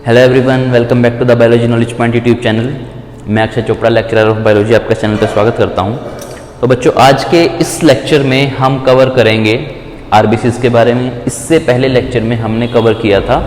Hello everyone, welcome back to the biology knowledge point YouTube channel. मैं Akshay Chopra, lecturer of biology, आपका channel पर स्वागत करता हूं। तो बच्चों, आज के इस लेक्चर में हम कवर करेंगे आरबीसीज के बारे में। इससे पहले लेक्चर में हमने कवर किया था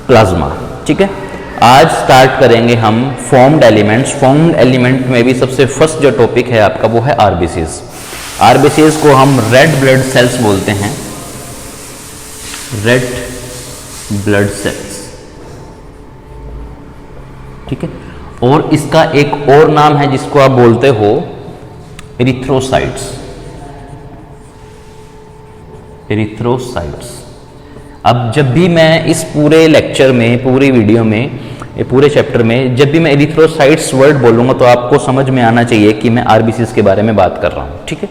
प्लाज्मा, ठीक है। आज स्टार्ट करेंगे हम फॉर्म्ड एलिमेंट्स। फॉर्म्ड एलिमेंट में भी सबसे फर्स्ट जो टॉपिक है आपका वो है आरबीसीज। आरबीसीज को हम रेड ब्लड सेल्स बोलते हैं, रेड ब्लड सेल्स, ठीक है। और इसका एक और नाम है जिसको आप बोलते हो एरिथ्रोसाइट्स। एरिथ्रोसाइट्स। अब जब भी मैं इस पूरे लेक्चर में, पूरी वीडियो में, पूरे चैप्टर में जब भी मैं एरिथ्रोसाइट्स वर्ड बोलूंगा तो आपको समझ में आना चाहिए कि मैं आरबीसीज के बारे में बात कर रहा हूं, ठीक है।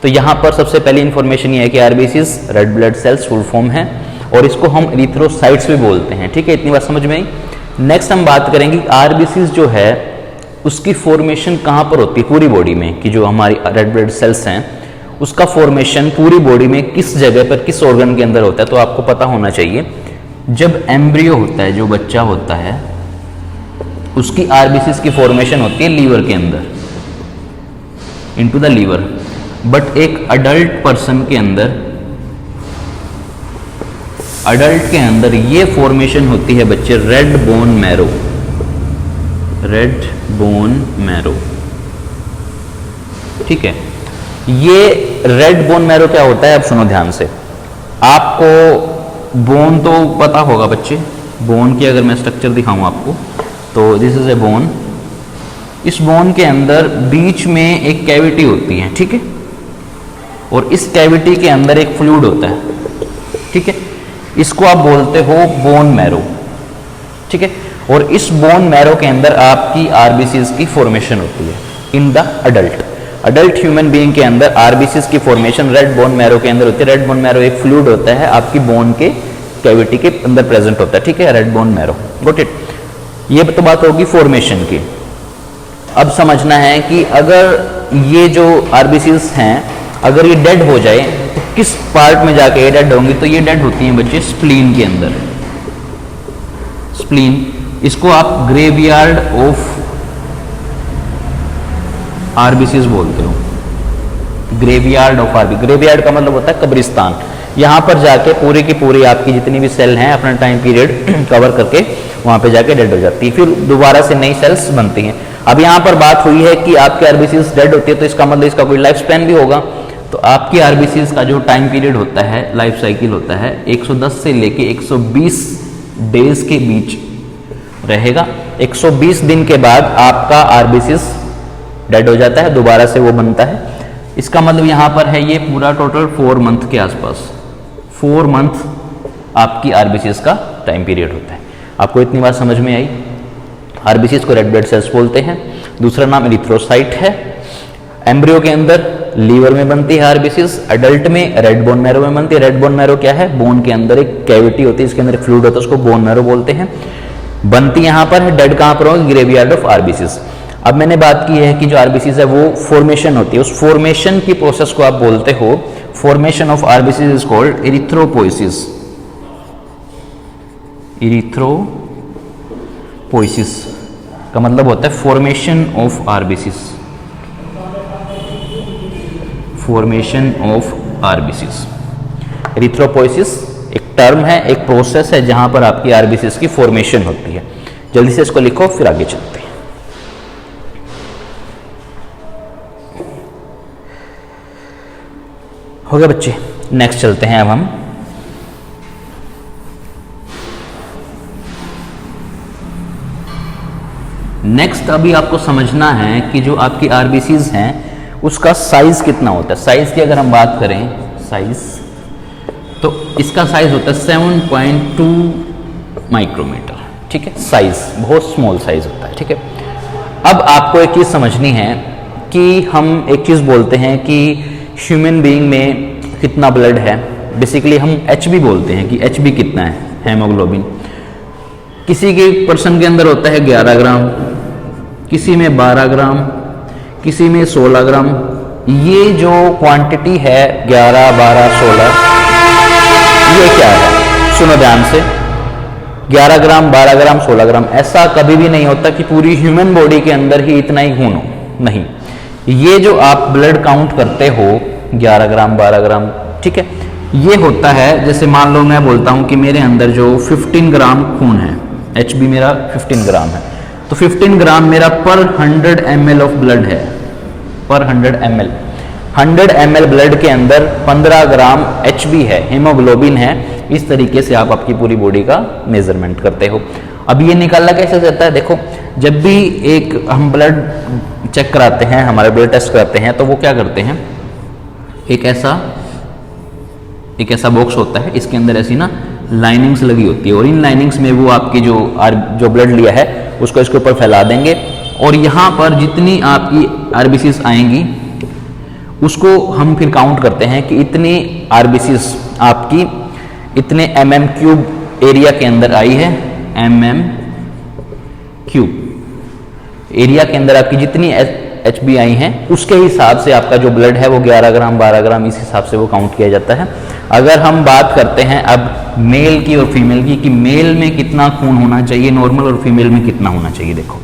तो यहां पर सबसे पहली इंफॉर्मेशन ये है कि RBCs red blood cells full form है और इसको हम एरिथ्रोसाइट्स भी बोलते हैं, ठीक है। इतनी बात समझ में आई। नेक्स्ट हम बात करेंगे आरबीसीज जो है उसकी फॉर्मेशन कहां पर होती है पूरी बॉडी में, कि जो हमारी रेड ब्लड सेल्स हैं उसका फॉर्मेशन पूरी बॉडी में किस जगह पर, किस ऑर्गन के अंदर होता है। तो आपको पता होना चाहिए, जब एम्ब्रियो होता है, जो बच्चा होता है, उसकी आरबीसीज की फॉर्मेशन होती है लीवर के अंदर, इनटू द लीवर। बट एक अडल्ट पर्सन के अंदर, अडल्ट के अंदर ये फॉर्मेशन होती है बच्चे red bone marrow. Red bone marrow, ठीक है। ये रेड बोन मैरो क्या होता है, अब सुनो ध्यान से। आपको बोन तो पता होगा बच्चे, बोन की अगर मैं स्ट्रक्चर दिखाऊं आपको तो दिस इज ए बोन। इस बोन के अंदर बीच में एक कैविटी होती है, ठीक है। और इस कैविटी के अंदर एक फ्लूइड होता है, ठीक है। इसको आप बोलते हो बोन मैरो, ठीक है। और इस बोन मैरो के अंदर आपकी आरबीसीज की फॉर्मेशन होती है in the adult human being के अंदर आरबीसीज की फॉर्मेशन रेड बोन मैरो के अंदर होती है। रेड बोन मैरो एक फ्लूइड होता है, आपकी बोन के कैविटी के अंदर प्रेजेंट होता है, ठीक है। Red bone marrow, got it. ये तो बात होगी फॉर्मेशन की। अब समझना है कि अगर ये जो आरबीसीज हैं अगर ये डेड हो जाए तो किस पार्ट में जाके ये डेड होंगी, तो ये डेड होती हैं बच्चे स्प्लीन के अंदर। स्प्लीन, इसको आप ग्रेवयार्ड ऑफ आरबीसीज बोलते हो। ग्रेवयार्ड ऑफ आरबी, ग्रेवयार्ड का मतलब होता है कब्रिस्तान। यहां पर जाके पूरी की पूरी आपकी जितनी भी सेल हैं अपना टाइम पीरियड कवर करके वहां पे जाके डेड हो जाती है, फिर दोबारा से नई सेल्स बनती हैं। अब यहां पर बात हुई है कि आपकी आरबीसीज डेड होती है तो इसका मतलब इसका कोई लाइफ स्पैन भी होगा। तो आपकी आरबीसीज का जो टाइम पीरियड होता है, लाइफ साइकिल होता है, 110 से लेके 120 डेज के बीच रहेगा। 120 दिन के बाद आपका आरबीसीज डेड हो जाता है, दोबारा से वो बनता है। इसका मतलब यहां पर है ये पूरा टोटल 4 मंथ के आसपास, 4 मंथ आपकी आरबीसीज का टाइम पीरियड होता है। आपको इतनी बात समझ में आई। आरबीसीज को रेड ब्लड सेल्स बोलते हैं। दूसरा नाम एरिथ्रोसाइट है। एम्ब्रियो के अंदर लीवर में बनती है आरबीसीज, अडल्ट में रेड बोन मैरो में बनती है। रेड बोन मैरो क्या है, बोन के अंदर एक कैविटी होती है, इसके अंदर फ्लूइड होता है, उसको बोन मैरो बोलते हैं। बनती यहां पर है, डेड कहां पर होगी, ग्रेवयार्ड ऑफ आरबीसीज। अब मैंने बात की है कि जो आरबीसीज है वो फॉर्मेशन होती है, उस फॉर्मेशन की प्रोसेस को आप बोलते हो, formation of RBCs is called erythropoiesis. Erythropoiesis का मतलब होता है formation of RBCs. Formation of RBCs, erythropoiesis एक टर्म है, एक प्रोसेस है जहां पर आपकी आरबीसीज की फॉर्मेशन होती है। जल्दी से इसको लिखो, फिर आगे चलते हैं। हो गया बच्चे, नेक्स्ट चलते हैं अब हम। नेक्स्ट अभी आपको समझना है कि जो आपकी आरबीसीज हैं उसका साइज कितना होता है। साइज की अगर हम बात करें, साइज, तो इसका साइज होता है 7.2 माइक्रोमीटर, ठीक है। साइज बहुत स्मॉल साइज होता है, ठीक है। अब आपको एक चीज समझनी है कि हम एक चीज बोलते हैं कि ह्यूमन बीइंग में कितना ब्लड है। बेसिकली हम एचबी बोलते हैं कि एचबी कितना है, हेमोग्लोबिन। किसी के पर्सन के अंदर होता है 11 ग्राम, किसी में 12 ग्राम, किसी में 16 ग्राम। ये जो क्वांटिटी है 11, 12, 16, ये क्या है, सुनो ध्यान से। 11 ग्राम, 12 ग्राम, 16 ग्राम, ऐसा कभी भी नहीं होता कि पूरी ह्यूमन बॉडी के अंदर ही इतना ही खून हो, नहीं। ये जो आप ब्लड काउंट करते हो 11 ग्राम, 12 ग्राम, ठीक है, ये होता है, जैसे मान लो मैं बोलता हूँ कि मेरे अंदर जो 15 ग्राम खून है, HB मेरा 15 ग्राम है, तो 15 ग्राम मेरा पर 100 ml ऑफ ब्लड है, पर 100 ml, 100 ml ब्लड के अंदर 15 ग्राम HB है, हीमोग्लोबिन है। इस तरीके से आप आपकी पूरी बॉडी का मेजरमेंट करते हो। अब ये निकालना कैसे जाता है, देखो, जब भी एक हम ब्लड चेक कराते हैं, हमारे ब्लड टेस्ट कराते हैं, तो वो क्या करते हैं, एक ऐसा बॉक्स होता है, इसके अंदर ऐसी ना लाइनिंग्स लगी होती है, और इन लाइनिंग्स में वो आपकी जो ब्लड लिया है उसको इसके ऊपर फैला देंगे, और यहाँ पर जितनी आपकी RBCs आएंगी उसको हम फिर काउंट करते हैं कि इतनी RBCs आपकी इतने mm³ एरिया के अंदर आई है, mm³ एरिया के अंदर आपकी जितनी HB आई हैं उसके हिसाब से आपका जो ब्लड है वो 11 ग्राम, 12 ग्राम, इस हिसाब से वो काउंट किया जाता है। अगर हम बात करते हैं अब मेल की और फीमेल की, कि मेल में कितना खून होना चाहिए नॉर्मल और फीमेल में कितना होना चाहिए, देखो,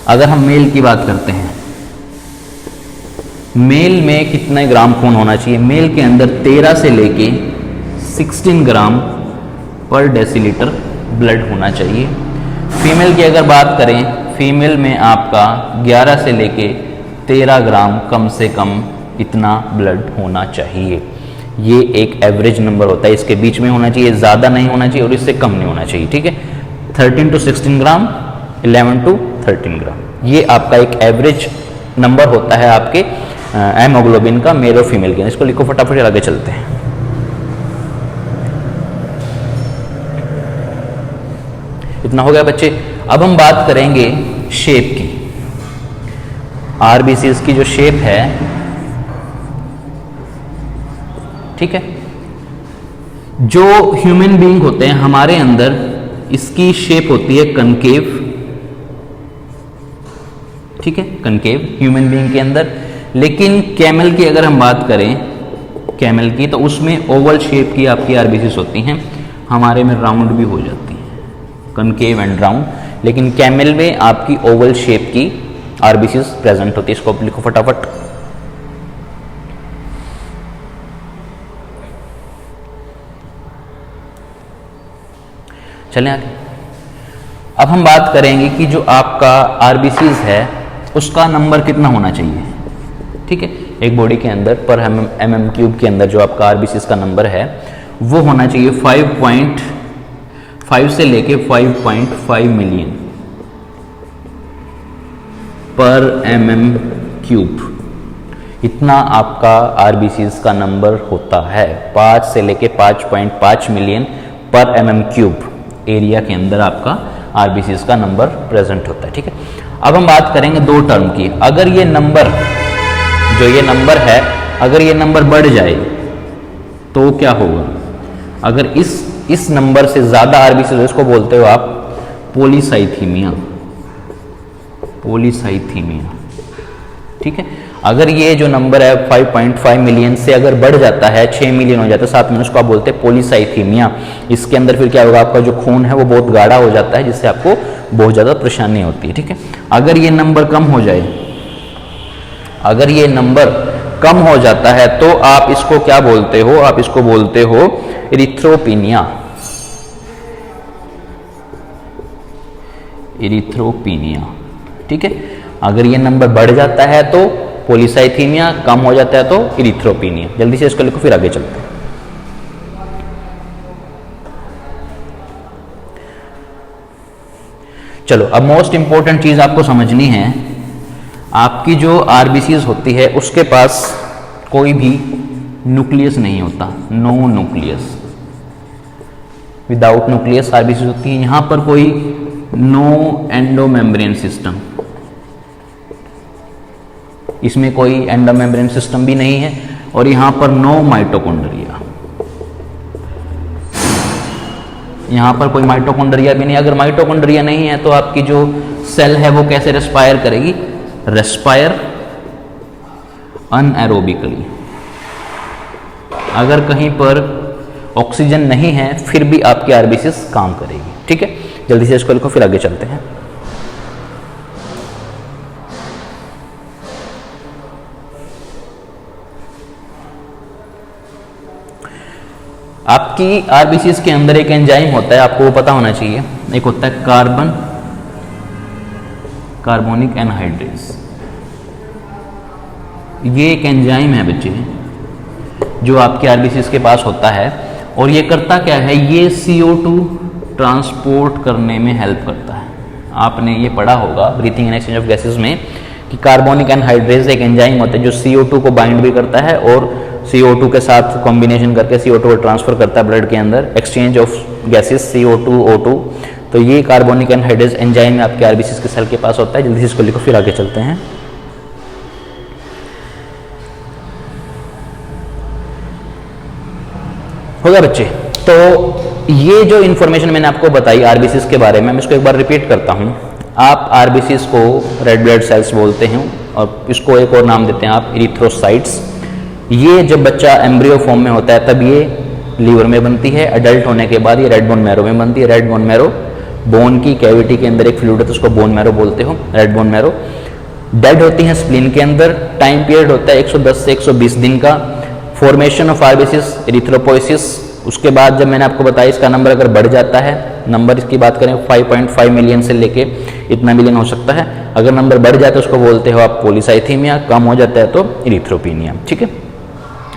अगर हम मेल की बात करते हैं, मेल में कितने ग्राम खून होना चाहिए, मेल के अंदर 13 से लेके 16 ग्राम पर डेसीलीटर ब्लड होना चाहिए। फीमेल की अगर बात करें, फीमेल में आपका 11 से लेके 13 ग्राम कम से कम इतना ब्लड होना चाहिए। ये एक एवरेज नंबर होता है, इसके बीच में होना चाहिए, ज़्यादा नहीं होना चाहिए और इससे कम नहीं होना चाहिए, ठीक है। 13 to 16 ग्राम, 11 to 13 ग्राम, ये आपका एक एवरेज नंबर होता है आपके हेमोग्लोबिन का, मेल और फीमेल के। इसको लिखो फटाफट, आगे चलते हैं। इतना हो गया बच्चे। अब हम बात करेंगे शेप की। RBCs की जो शेप है, ठीक है, जो ह्यूमन बीइंग होते हैं हमारे अंदर, इसकी शेप होती है कनकेव, ठीक है, कनकेव ह्यूमन बीइंग के अंदर। लेकिन कैमल की अगर हम बात करें, कैमल की, तो उसमें ओवल शेप की आपकी RBCs होती हैं, हमारे में राउंड भी हो जाती हैं, कनकेव एंड राउंड, लेकिन कैमल में आपकी ओवल शेप की RBCs प्रेजेंट होती है। इसको लिखो फटाफट। चलें आगे। अब हम बात करेंगे कि जो आपका RBCs है उसका नंबर कितना होना चाहिए, ठीक है। एक बॉडी के अंदर पर mm³ के अंदर जो आपका RBCs का नंबर है वो होना चाहिए 5.5 से लेके 5.5 मिलियन पर mm³। इतना आपका RBCs का नंबर होता है, 5 से लेके 5.5 मिलियन पर mm³ एरिया के अंदर आपका RBCs का नंबर प्रेजेंट होता है, ठीक है। अब हम बात करेंगे दो टर्म की। अगर ये नंबर, जो ये नंबर है, अगर ये नंबर बढ़ जाए तो क्या होगा, अगर इस नंबर से ज़्यादा RBCs, इसको बोलते हो आप पॉलीसाइथीमिया, पॉलीसाइथीमिया, ठीक है। अगर ये जो नंबर है 5.5 मिलियन से अगर बढ़ जाता है, 6 मिलियन हो जाता है, 7 मिलियन, उसको आप बोलते हैं पॉलीसाइथीमिया। इसके अंदर फिर क्या होगा, आपका जो खून है वो बहुत गाढ़ा हो जाता है, जिससे आपको बहुत ज़्यादा परेशानी होती है, ठीक है। अगर ये नंबर कम हो जाए, अगर ये नंबर कम हो जाता है तो आप इसको क्या बोलते हो, आप इसको बोलते हो इरिथ्रोपिनिया, इरिथ्रोपिनिया, ठीक है। अगर ये नंबर बढ़ जाता है तो पॉलीसाइथीमिया, कम हो जाता है तो इरिथ्रोपिनिया। जल्दी से इसको लिखो, फिर आगे चलते हैं। चलो, अब मोस्ट इंपॉर्टेंट चीज आपको समझनी है, आपकी जो RBCs होती है उसके पास कोई भी न्यूक्लियस नहीं होता, no nucleus, without nucleus RBCs होती है। यहां पर कोई नो एंडोमेम्ब्रेन सिस्टम, इसमें कोई एंडोमेम्ब्रेन सिस्टम भी नहीं है, और यहां पर नो माइटोकॉन्ड्रिया, यहां पर कोई माइटोकॉन्ड्रिया भी नहीं। अगर माइटोकॉन्ड्रिया नहीं है तो आपकी जो सेल है वो कैसे रेस्पायर करेगी, रेस्पायर अनएरोबिकली। अगर कहीं पर ऑक्सीजन नहीं है फिर भी आपकी आरबीसीज काम करेगी। ठीक है, जल्दी से इसको लिखो फिर आगे चलते हैं। आपकी आरबीसीज के अंदर एक एंजाइम होता है, आपको वो पता होना चाहिए। एक होता है कार्बोनिक एनहाइड्रेज। ये एक एंजाइम है बच्चे जो आपके आरबीसीज के पास होता है, और ये करता क्या है, ये CO2 ट्रांसपोर्ट करने में हेल्प करता है। आपने ये पढ़ा होगा breathing and exchange of gases में कि कार्बोनिक एनहाइड्रेज एक एंजाइम होता है जो CO2 को बाइंड भी करता है और CO2 के साथ कॉम्बिनेशन करके CO2 को ट्रांसफर करता है ब्लड के अंदर, exchange of gases CO2 O2। तो ये कार्बोनिक एनहाइड्रेज एंजाइम आपके आरबीसीज के सेल के पास होता है। जल्दी से इसको लिखो फिर आगे चलते हैं। होगा बच्चे, तो ये जो इन्फॉर्मेशन मैंने आपको बताई आरबीसीज के बारे में, मैं इसको एक बार रिपीट करता हूँ। आप आरबीसीज को रेड ब्लड सेल्स बोलते हैं और इसको एक और नाम देते हैं आप इरिथ्रोसाइट्स। ये जब बच्चा एम्ब्रियो फॉर्म में होता है तब ये लीवर में बनती है, अडल्ट होने के बाद ये रेड बोन मैरो में बनती है। रेड बोन मैरो बोन की कैविटी के अंदर एक फ्लूइड है तो उसको बोन मैरो बोलते हो, रेड बोन मैरो। डेड होती हैं स्प्लीन के अंदर, टाइम पीरियड होता है 110 से 120 दिन का। फॉर्मेशन ऑफ आरबीसीज एरिथ्रोपोइसिस, उसके बाद जब मैंने आपको बताया इसका नंबर अगर बढ़ जाता है, नंबर इसकी बात करें 5.5 मिलियन से लेके इतना मिलियन हो सकता है। अगर नंबर बढ़ जाए तो उसको बोलते हो आप पॉलीसाइथीमिया, कम हो जाता है तो इरिथ्रोपिनिया। ठीक है,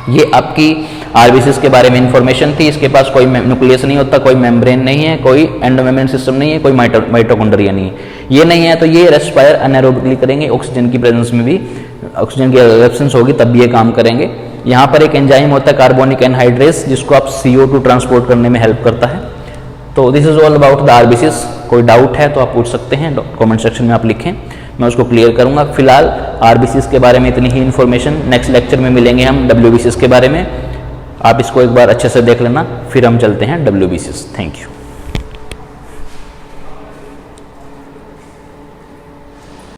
ये आपकी आरबीसीज के बारे में इंफॉर्मेशन थी। इसके पास कोई न्यूक्लियस नहीं होता, कोई मेम्ब्रेन नहीं है, कोई एंडोमेम्ब्रेन सिस्टम नहीं है, कोई माइटोकॉन्ड्रिया नहीं है। ये नहीं है तो ये रेस्पायर अनएरोबिकली करेंगे, ऑक्सीजन की प्रेजेंस में भी, ऑक्सीजन की एब्सेंस होगी तब भी ये काम करेंगे। यहाँ पर एक एंजाइम होता है कार्बोनिक एनहाइड्रेज जिसको आप CO2 ट्रांसपोर्ट करने में हेल्प करता है। तो this is all about the RBCs. कोई डाउट है तो आप पूछ सकते हैं, कमेंट सेक्शन में आप लिखें, मैं उसको क्लियर करूंगा। फिलहाल आरबीसीज के बारे में इतनी ही इन्फॉर्मेशन। नेक्स्ट लेक्चर में मिलेंगे हम WBCs के बारे में। आप इसको एक बार अच्छे से देख लेना, फिर हम चलते हैं WBCs। Thank you.